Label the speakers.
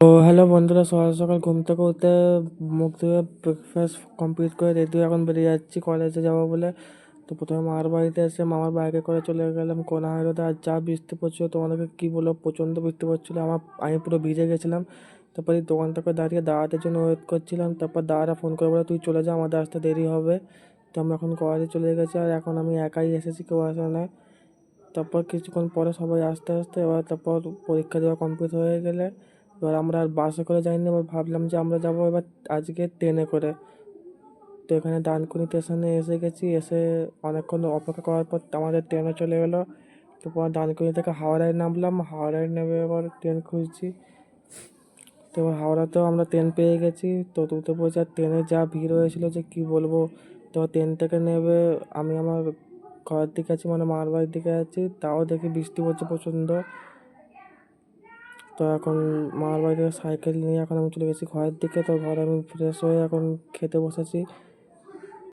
Speaker 1: তো হ্যালো বন্ধুরা, সকাল সকাল ঘুম থেকে উঠে মুখ ধুয়ে ব্রেকফাস্ট কমপ্লিট করে রেডি এখন বেরিয়ে যাচ্ছি কলেজে যাবো বলে। তো প্রথমে মামার বাড়িতে এসে মামার বাইকে করে চলে গেলাম কোনাহাইরোতে। আর যা বৃষ্টি পড়ছিল তোমাদেরকে কী বলবো, প্রচণ্ড বৃষ্টি পড়ছিলো। আমি পুরো ভিজে গেছিলাম। তারপরে দোকান থেকে দাঁড়িয়ে দাদাদের জন্য ওয়েট করছিলাম। তারপর দাদারা ফোন করে বলে তুই চলে যা, আমাদের আসতে দেরি হবে। তো আমরা এখন কলেজে চলে গেছি, আর এখন আমি একাই এসেছি, কেউ আসে না। তারপর কিছুক্ষণ পরে সবাই আস্তে আস্তে এবার তারপর পরীক্ষা দেওয়া কমপ্লিট হয়ে গেলে এবার আমরা আর বাসে করে যাইনি। এবার ভাবলাম যে আমরা যাবো এবার আজকে ট্রেনে করে। তো এখানে ডানকুনি স্টেশনে এসে গেছি। এসে অনেকক্ষণ অপেক্ষা করার পর আমাদের ট্রেনও চলে গেলো। তারপর ডানকুনি থেকে হাওড়ায় নামলাম, হাওড়ায় নেমে এবার ট্রেন খুঁজছি। তো এবার হাওড়াতেও আমরা ট্রেন পেয়ে গেছি। তো উঠে পড়েছি, আর ট্রেনে যা ভিড় হয়েছিল যে কী বলবো। তো ট্রেন থেকে নেমে আমি আমার ঘরের দিকে আছি, মানে মামার বাড়ির দিকে আছি, তাও দেখি বৃষ্টি পড়ছে প্রচণ্ড। তো এখন মামার বাড়ি থেকে সাইকেল নিয়ে এখন আমি চলে গেছি ঘরের দিকে। তো ঘরে আমি ফ্রেশ হয়ে এখন খেতে বসেছি।